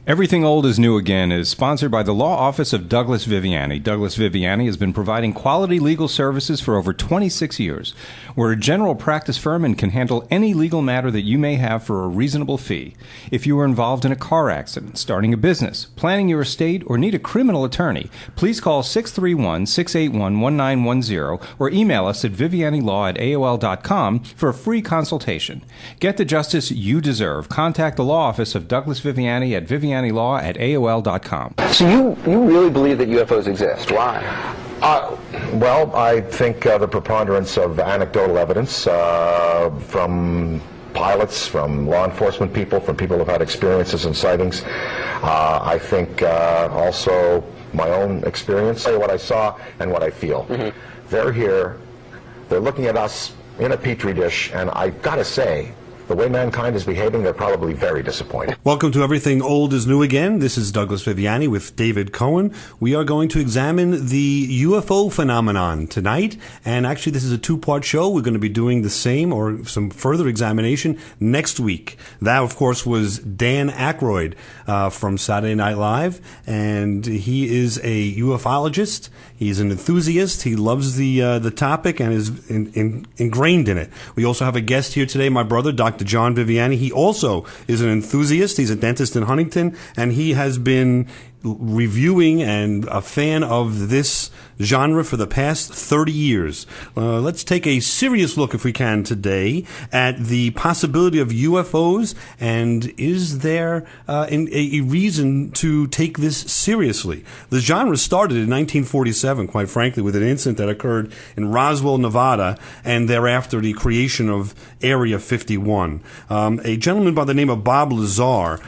Everything Old is New Again is sponsored by the Law Office of Douglas Viviani. Douglas Viviani has been providing quality legal services for over 26 years. We're a general practice firm and can handle any legal matter that you may have for a reasonable fee. If you are involved in a car accident, starting a business, planning your estate, or need a criminal attorney, please call 631-681-1910 or email us at vivianilaw@aol.com for a free consultation. Get the justice you deserve. Contact the Law Office of Douglas Viviani at vivianilaw@aol.com. So you really believe that UFOs exist? Why? Well, I think the preponderance of anecdotal evidence from pilots, from law enforcement people, from people who've had experiences and sightings. I think also my own experience, what I saw and what I feel. Mm-hmm. They're here, they're looking at us in a petri dish, and I've got to say, the way mankind is behaving, they're probably very disappointed. Welcome to Everything Old is New Again. This is Douglas Viviani with David Cohen. We are going to examine the UFO phenomenon tonight. And actually, this is a two-part show. We're going to be doing the same or some further examination next week. That, of course, was Dan Aykroyd from Saturday Night Live. And he is a ufologist. He's an enthusiast. He loves the topic and is ingrained in it. We also have a guest here today, my brother, Dr. John Viviani. He also is an enthusiast. He's a dentist in Huntington, and he has been reviewing and a fan of this genre for the past 30 years. Let's take a serious look, if we can, today at the possibility of UFOs, and is there a reason to take this seriously? The genre started in 1947, quite frankly, with an incident that occurred in Roswell, Nevada, and thereafter the creation of Area 51. A gentleman by the name of Bob Lazar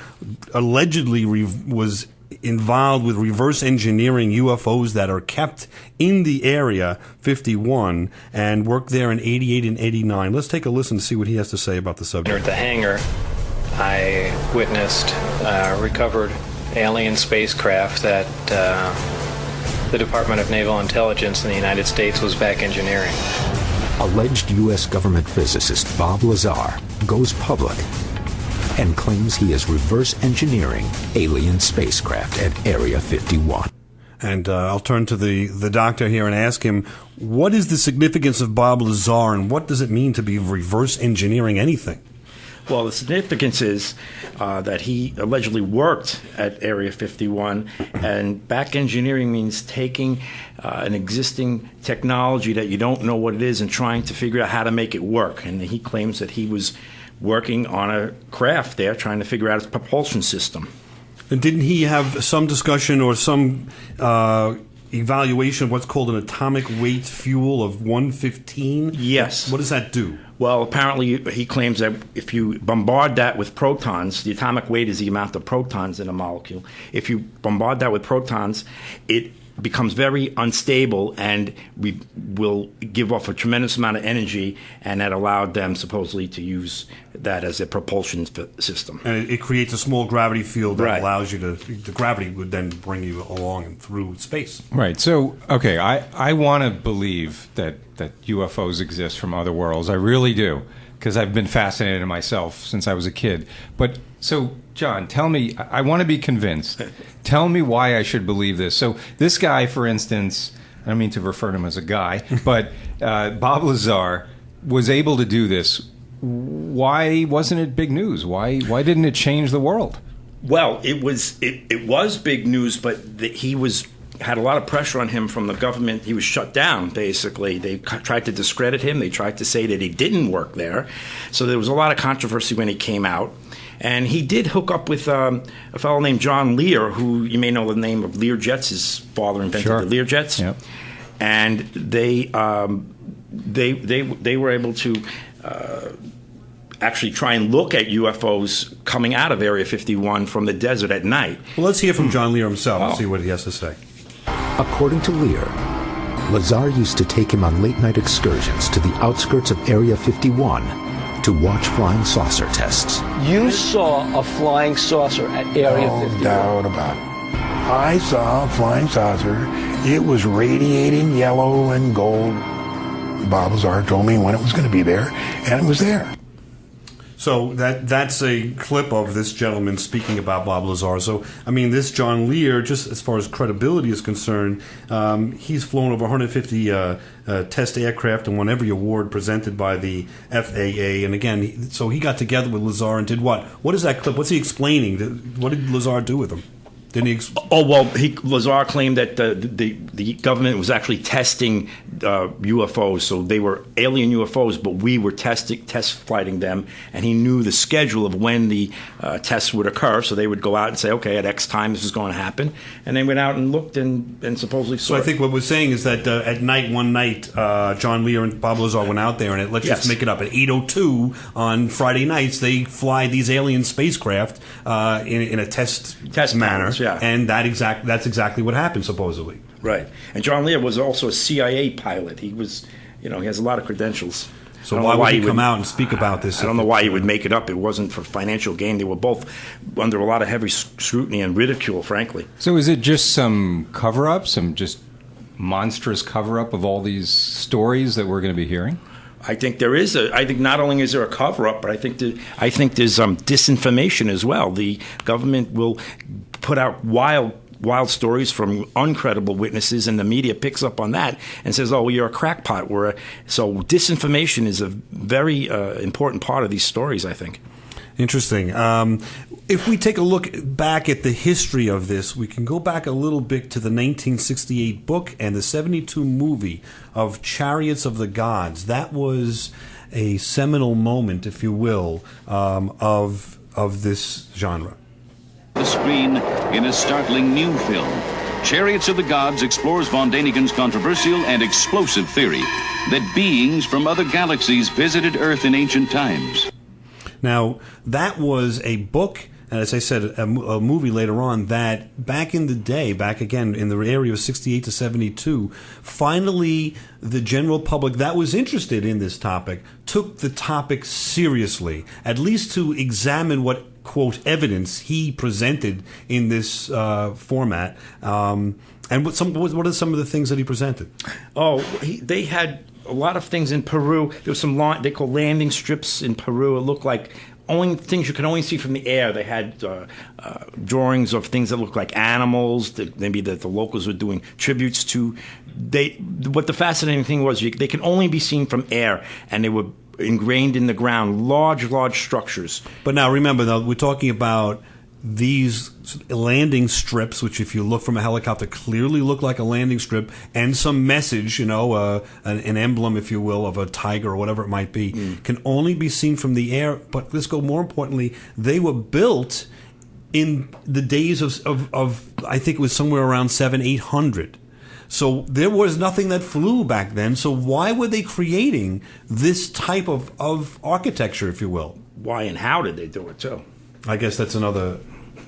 allegedly was involved with reverse engineering UFOs that are kept in the Area 51 and worked there in 88 and 89. Let's take a listen to see what he has to say about the subject. At the hangar, I witnessed recovered alien spacecraft that the Department of Naval Intelligence in the United States was back engineering. Alleged U.S. government physicist Bob Lazar goes public and claims he is reverse engineering alien spacecraft at Area 51. And I'll turn to the doctor here and ask him, what is the significance of Bob Lazar, and what does it mean to be reverse engineering anything? Well, the significance is that he allegedly worked at Area 51, and back engineering means taking an existing technology that you don't know what it is and trying to figure out how to make it work. And he claims that he was working on a craft there, trying to figure out its propulsion system. And didn't he have some discussion or some evaluation of what's called an atomic weight fuel of 115? Yes. What does that do? Well, apparently he claims that if you bombard that with protons, the atomic weight is the amount of protons in a molecule. If you bombard that with protons, it becomes very unstable and we will give off a tremendous amount of energy, and that allowed them supposedly to use that as a propulsion system. And it creates a small gravity field that Right. allows you to, the gravity would then bring you along and through space. Right. So, okay, I want to believe that UFOs exist from other worlds. I really do, because I've been fascinated myself since I was a kid. But, so, John, tell me, I want to be convinced. Tell me why I should believe this. So, this guy, for instance, I don't mean to refer to him as a guy, but Bob Lazar was able to do this. Why wasn't it big news? Why didn't it change the world? Well, it was big news, but he had a lot of pressure on him from the government. He was shut down, basically. They tried to discredit him. They tried to say that he didn't work there. So there was a lot of controversy when he came out. And he did hook up with a fellow named John Lear, who you may know the name of Learjets. His father invented the Learjets. Yep. And they were able to actually try and look at UFOs coming out of Area 51 from the desert at night. Well, let's hear from John Lear himself and see what he has to say. According to Lear, Lazar used to take him on late-night excursions to the outskirts of Area 51 to watch flying saucer tests. You saw a flying saucer at Area 51. No doubt about it. I saw a flying saucer. It was radiating yellow and gold. Bob Lazar told me when it was going to be there, and it was there. So that's a clip of this gentleman speaking about Bob Lazar. So, I mean, this John Lear, just as far as credibility is concerned, he's flown over 150 test aircraft and won every award presented by the FAA. And again, so he got together with Lazar and did what? What is that clip? What's he explaining? What did Lazar do with him? Didn't he? Lazar claimed that the government was actually testing UFOs, so they were alien UFOs, but we were test flighting them, and he knew the schedule of when the tests would occur, so they would go out and say, okay, at X time this is going to happen, and they went out and looked and supposedly saw So I think what we're saying is that at night, one night, John Lear and Bob Lazar went out there, and let's just make it up, at 8:02 on Friday nights, they fly these alien spacecraft in a test manner. Yeah. And that's exactly what happened, supposedly. Right. And John Lear was also a CIA pilot. He was, he has a lot of credentials. So why would he come out and speak about this? I don't know why he would make it up. It wasn't for financial gain. They were both under a lot of heavy scrutiny and ridicule, frankly. So is it just some cover-up, some just monstrous cover-up of all these stories that we're going to be hearing? I think there is I think not only is there a cover-up, but I think there's disinformation as well. The government will put out wild stories from uncredible witnesses, and the media picks up on that and says, "Oh, well, you're a crackpot." So disinformation is a very important part of these stories, I think. Interesting. If we take a look back at the history of this, we can go back a little bit to the 1968 book and the 72 movie of Chariots of the Gods. That was a seminal moment, if you will, of this genre. The screen in a startling new film. Chariots of the Gods explores von Däniken's controversial and explosive theory that beings from other galaxies visited Earth in ancient times. Now, that was a book, and as I said, a movie later on, that back in the day, back again in the area of 68 to 72, finally the general public that was interested in this topic took the topic seriously, at least to examine what, quote, evidence he presented in this format. And what are some of the things that he presented? They had a lot of things in Peru. There was some they call landing strips in Peru. It looked like only things you can only see from the air. They had drawings of things that looked like animals that maybe the locals were doing tributes to. What the fascinating thing was, they can only be seen from air, and they were ingrained in the ground, large structures. But now remember, though, we're talking about these landing strips, which if you look from a helicopter clearly look like a landing strip, and some message, an emblem, if you will, of a tiger or whatever it might be, can only be seen from the air. But let's go more importantly, they were built in the days of I think it was somewhere around 700-800. So there was nothing that flew back then. So why were they creating this type of architecture, if you will? Why and how did they do it, too? I guess that's another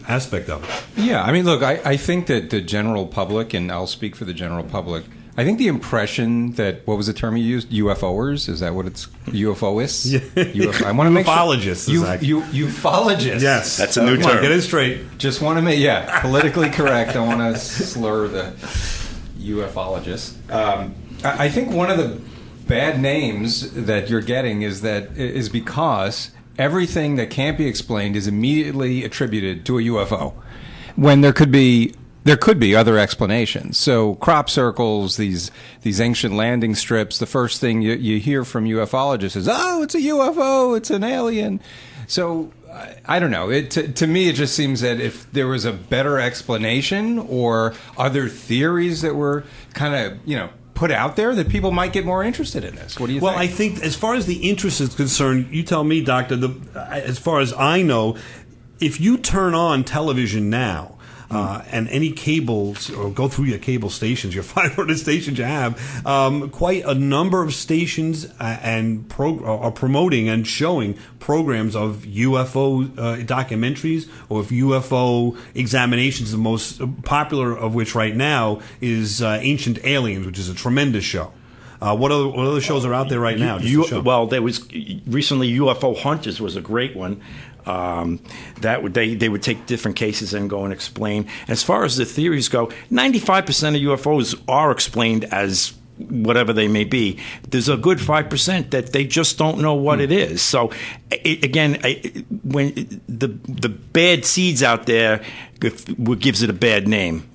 aspect of it. Yeah, I mean, look, I think that the general public, and I'll speak for the general public, I think the impression that, what was the term you used? UFOers? Is that what it's? UFOists? Yeah. I want to make ufologists. Ufologists. Yes. That's a new term. Get it straight. Just want to make, politically correct. I want to slur the ufologists. I think one of the bad names that you're getting is because everything that can't be explained is immediately attributed to a UFO, when there could be other explanations. So crop circles, these ancient landing strips, the first thing you hear from ufologists is, oh, it's a UFO, it's an alien. So I don't know. To me, it just seems that if there was a better explanation or other theories that were kind of, put out there, that people might get more interested in this. What do you think? Well, I think as far as the interest is concerned, you tell me, Doctor, as far as I know, if you turn on television now, and any cables, or go through your cable stations, your 500 stations you have, quite a number of stations are promoting and showing programs of UFO documentaries or of UFO examinations, the most popular of which right now is Ancient Aliens, which is a tremendous show. What other shows are out there right now? Well, there was recently UFO Hunters was a great one. That they would take different cases and go and explain. As far as the theories go, 95% of UFOs are explained as whatever they may be. There's a good 5% that they just don't know what it is. So, when the bad seeds out there gives it a bad name,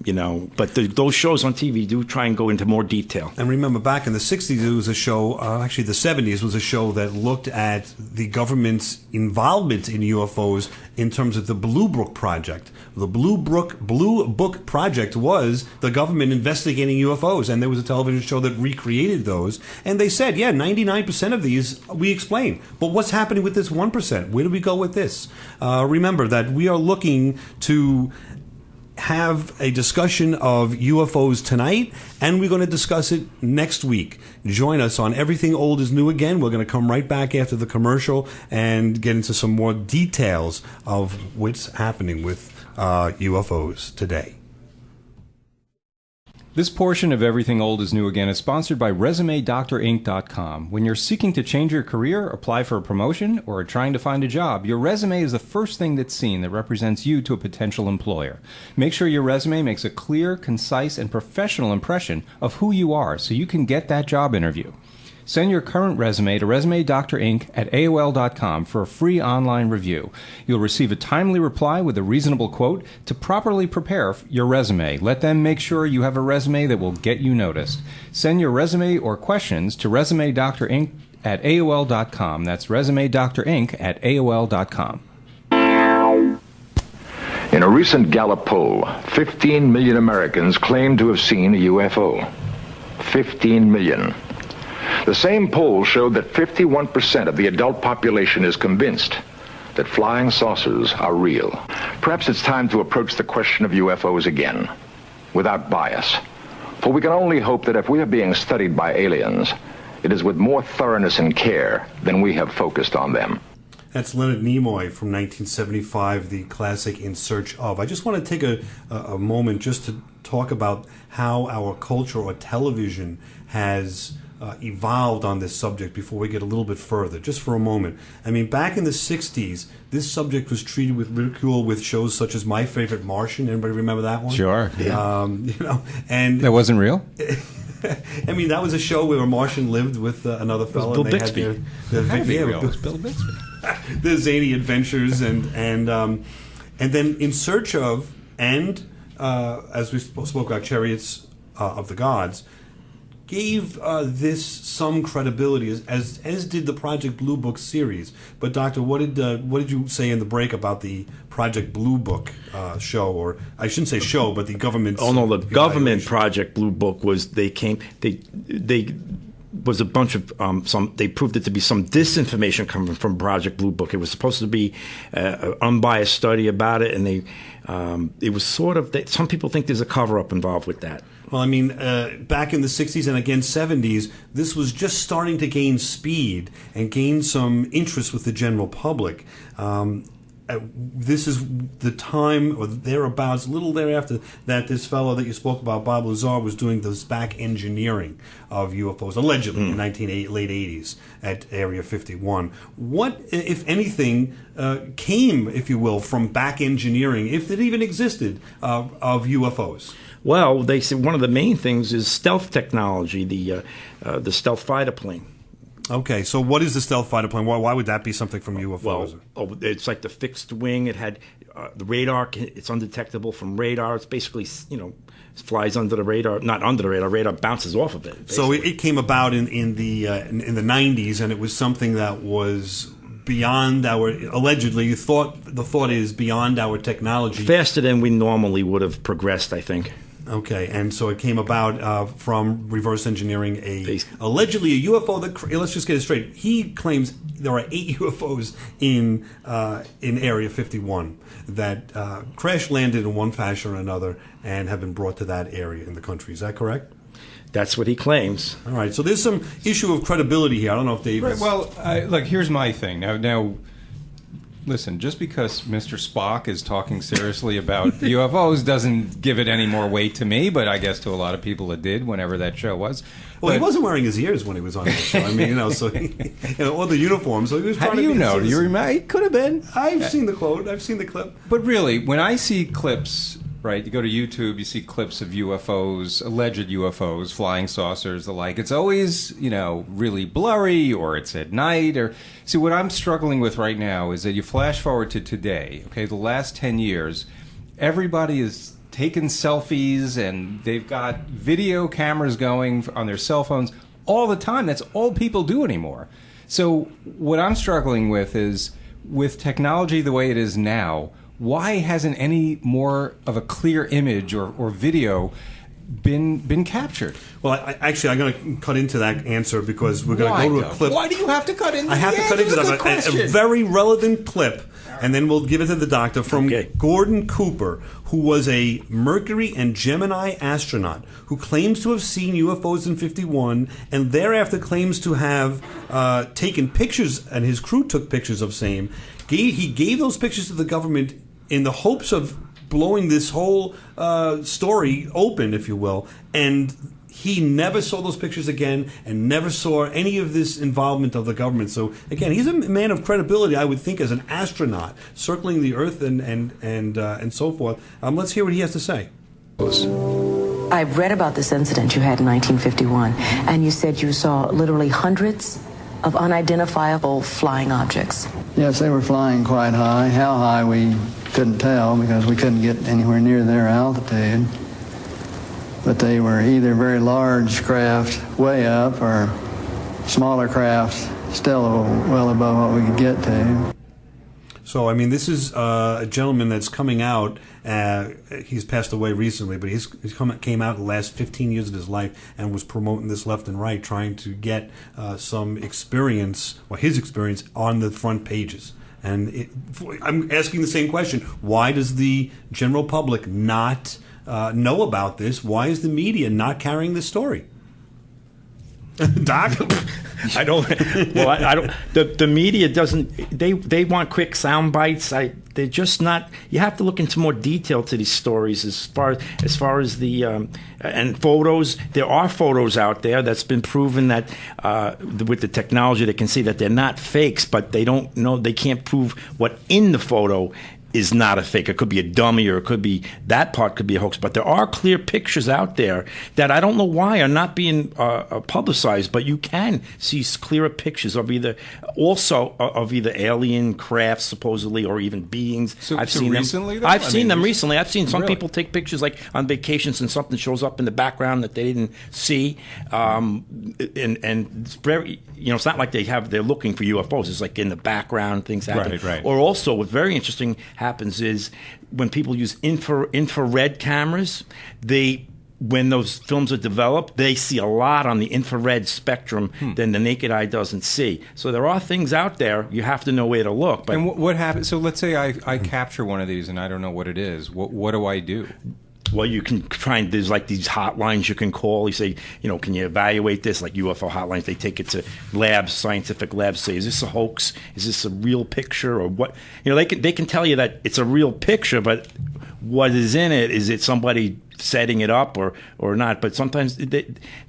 But those shows on TV do try and go into more detail. And remember, back in the 60s, there was a show, actually the 70s was a show that looked at the government's involvement in UFOs in terms of the Blue Book Project. The Blue Book Project was the government investigating UFOs, and there was a television show that recreated those. And they said, 99% of these we explain. But what's happening with this 1%? Where do we go with this? Remember that we are looking to have a discussion of UFOs tonight, and we're going to discuss it next week. Join us on Everything Old is New Again. We're going to come right back after the commercial and get into some more details of what's happening with UFOs today. This portion of Everything Old is New Again is sponsored by ResumeDoctorInc.com. When you're seeking to change your career, apply for a promotion, or are trying to find a job, your resume is the first thing that's seen that represents you to a potential employer. Make sure your resume makes a clear, concise, and professional impression of who you are so you can get that job interview. Send your current resume to ResumeDoctorInc@AOL.com for a free online review. You'll receive a timely reply with a reasonable quote to properly prepare your resume. Let them make sure you have a resume that will get you noticed. Send your resume or questions to ResumeDoctorInc@AOL.com. That's ResumeDoctorInc@AOL.com. In a recent Gallup poll, 15 million Americans claim to have seen a UFO. 15 million. The same poll showed that 51% of the adult population is convinced that flying saucers are real. Perhaps it's time to approach the question of UFOs again, without bias. For we can only hope that if we are being studied by aliens, it is with more thoroughness and care than we have focused on them. That's Leonard Nimoy from 1975, the classic In Search Of. I just want to take a moment just to talk about how our culture or television has evolved on this subject before we get a little bit further, just for a moment. I mean, back in the 60s, this subject was treated with ridicule with shows such as My Favorite Martian. Anybody remember that one? Sure. Yeah. And that wasn't real? I mean, that was a show where a Martian lived with another fellow. Bill Bixby. It was Bill Bixby. The zany adventures and then In Search Of, and as we spoke about, Chariots of the Gods, gave this some credibility, as did the Project Blue Book series. But Doctor, what did you say in the break about the Project Blue Book show, or I shouldn't say show, but the government's? Oh no, the government Project Blue Book was they was a bunch of they proved it to be some disinformation coming from Project Blue Book. It was supposed to be an unbiased study about it, and it was sort of some people think there's a cover-up involved with that. Well, I mean, back in the 60s and again 70s, this was just starting to gain speed and gain some interest with the general public. This is the time, or thereabouts, a little thereafter, that this fellow that you spoke about, Bob Lazar, was doing this back engineering of UFOs, allegedly, in late 80s at Area 51. What, if anything, came, if you will, from back engineering, if it even existed, of UFOs? Well, they say one of the main things is stealth technology, the stealth fighter plane. Okay, so what is the stealth fighter plane? Why would that be something from UFOs? Well, it's like the fixed wing. It had the radar. It's undetectable from radar. It's basically, flies under the radar. Not under the radar. Radar bounces off of it. Basically. So it came about in the 90s, and it was something that was beyond our, allegedly, the thought is beyond our technology. Faster than we normally would have progressed, I think. Okay, and so it came about from reverse engineering allegedly a UFO that, let's just get it straight, he claims there are 8 UFOs in Area 51 that crash landed in one fashion or another and have been brought to that area in the country. Is that correct? That's what he claims. All right, so there's some issue of credibility here. I don't know if Dave is... Well, look, here's my thing. Now, listen, just because Mr. Spock is talking seriously about UFOs doesn't give it any more weight to me, but I guess to a lot of people it did whenever that show was. Well, he wasn't wearing his ears when he was on the show. I mean, so all the uniforms. So he was How trying do to you be know? He could have been. I've seen the quote. I've seen the clip. But really, when I see clips right? You go to YouTube, you see clips of UFOs, alleged UFOs, flying saucers, the like. It's always, really blurry, or it's at night. Or see, what I'm struggling with right now is that you flash forward to today, okay, the last 10 years, everybody is taking selfies, and they've got video cameras going on their cell phones all the time. That's all people do anymore. So what I'm struggling with is, with technology the way it is now, why hasn't any more of a clear image or video been captured? Well, I'm going to cut into that answer because we're going to go to a clip. Why do you have to cut into? I have to cut into a very relevant clip, and then we'll give it to the doctor from Gordon Cooper, who was a Mercury and Gemini astronaut who claims to have seen UFOs in '51, and thereafter claims to have taken pictures, and his crew took pictures of same. He gave those pictures to the government in the hopes of blowing this whole story open, if you will, and he never saw those pictures again and never saw any of this involvement of the government. So, again, he's a man of credibility, I would think, as an astronaut, circling the Earth and so forth. Let's hear what he has to say. I've read about this incident you had in 1951, and you said you saw literally hundreds of unidentifiable flying objects. Yes, they were flying quite high. How high we couldn't tell because we couldn't get anywhere near their altitude. But they were either very large craft way up or smaller craft still well above what we could get to. So, I mean, this is a gentleman that's coming out. He's passed away recently, but he's came out the last 15 years of his life and was promoting this left and right, trying to get some experience, or his experience, on the front pages. And I'm asking the same question. Why does the general public not know about this? Why is the media not carrying this story? Doc? I don't. The media doesn't. They want quick sound bites. They're just not. You have to look into more detail to these stories as far as the and photos. There are photos out there that's been proven that with the technology they can see that they're not fakes, but they don't know. They can't prove what in the photo is not a fake. It could be a dummy, or it could be that part could be a hoax. But there are clear pictures out there that I don't know why are not being publicized. But you can see clearer pictures of either alien crafts supposedly, or even beings. I've seen recently. I've seen them recently. I've seen some people take pictures like on vacations, and something shows up in the background that they didn't see. And it's very, it's not like they're looking for UFOs. It's like in the background things happen. Right. Or also, what's very interesting happens is when people use infrared cameras, when those films are developed, they see a lot on the infrared spectrum than the naked eye doesn't see. So there are things out there. You have to know where to look. But and what happens? So let's say I capture one of these and I don't know what it is. What do I do? Well, you can try and there's like these hotlines you can call. You say, can you evaluate this? Like UFO hotlines, they take it to labs, scientific labs. Say, is this a hoax? Is this a real picture, or what? They can tell you that it's a real picture, but what is in it? Is it somebody setting it up or not? But sometimes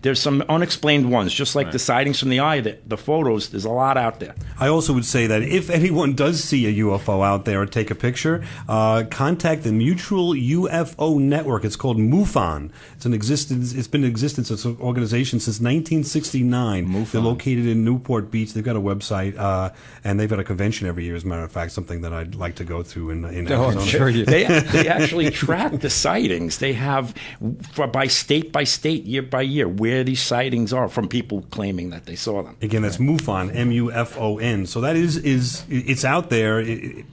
there's some unexplained ones, just like the sightings from the eye, the photos. There's a lot out there. I also would say that if anyone does see a UFO out there or take a picture, contact the Mutual UFO Network. It's called MUFON. It's been in existence as an organization since 1969. MUFON. They're located in Newport Beach. They've got a website, and they've got a convention every year, as a matter of fact, something that I'd like to go to in Arizona. I'm sure you do. They actually track the sightings. They have by state, year by year, where these sightings are from people claiming that they saw them. Again, that's MUFON, MUFON. So that is it's out there.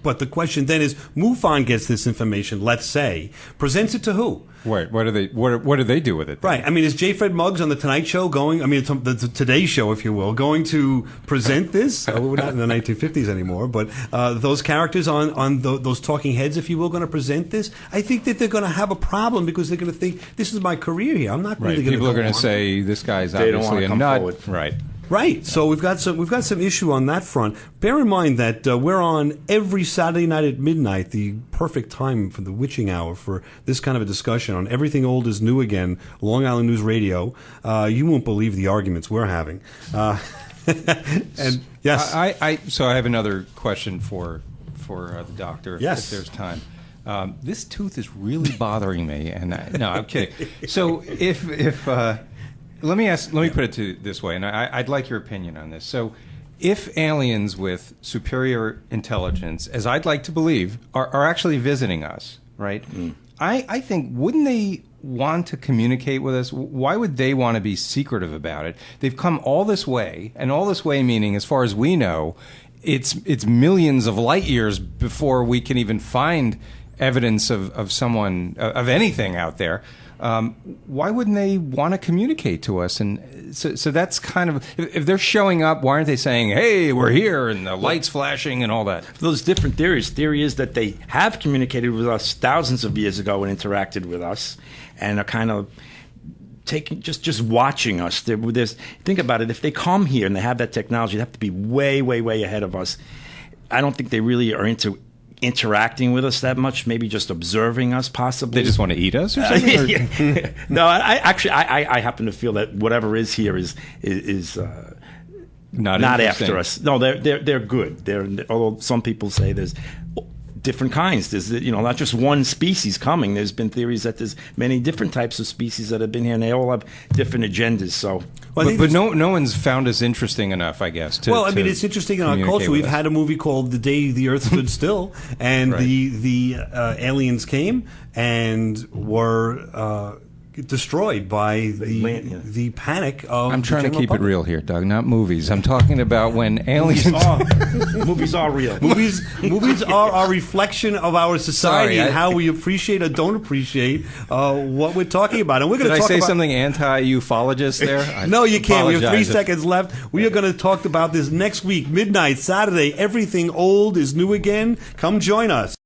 But the question then is, MUFON gets this information, let's say, presents it to who? Wait, what do they do with it then? Right. I mean, is J. Fred Muggs on the Tonight Show the Today Show, if you will, going to present this? We're not in the 1950s anymore, but those characters on those talking heads, if you will, going to present this? I think that they're going to have a problem because they're going to think, this is my career here. I'm not really going to People are going to say, this guy's obviously a nut. Forward. Right. Right. So we've got some issue on that front. Bear in mind that we're on every Saturday night at midnight, the perfect time for the witching hour for this kind of a discussion on Everything Old is New Again, Long Island News Radio. You won't believe the arguments we're having. And yes. So I have another question for the doctor, yes, if there's time. This tooth is really bothering me, and no, I'm kidding. So if let me put it to this way, and I'd like your opinion on this. So if aliens with superior intelligence, as I'd like to believe, are actually visiting us, right? I think, wouldn't they want to communicate with us? Why would they want to be secretive about it? They've come all this way, and all this way meaning, as far as we know, it's millions of light years before we can even find evidence of someone, of anything out there. Why wouldn't they want to communicate to us? And so that's kind of, if they're showing up, why aren't they saying, hey, we're here, and the lights flashing and all that? Those different theories. Theory is that they have communicated with us thousands of years ago and interacted with us, and are kind of taking, just watching us. Think about it. If they come here and they have that technology, they have to be way, way, way ahead of us. I don't think they really are interacting with us that much, maybe just observing us, possibly. They just want to eat us or something? No, I happen to feel that whatever is here is not after us. No, they're good. Although some people say there's different kinds. There's not just one species coming. There's been theories that there's many different types of species that have been here, and they all have different agendas. So, but no one's found us interesting enough, I guess. It's interesting in our culture. We've had a movie called "The Day the Earth Stood Still," and the aliens came and were destroyed by the panic of. I'm trying to keep it real here, Doug. Not movies. I'm talking about when aliens. Movies are real. Movies are a reflection of our society and how we appreciate or don't appreciate what we're talking about. And we're going to talk about. Did I say something anti-ufologist there? No, you can't. We have 3 seconds left. We are going to talk about this next week, midnight, Saturday. Everything old is new again. Come join us.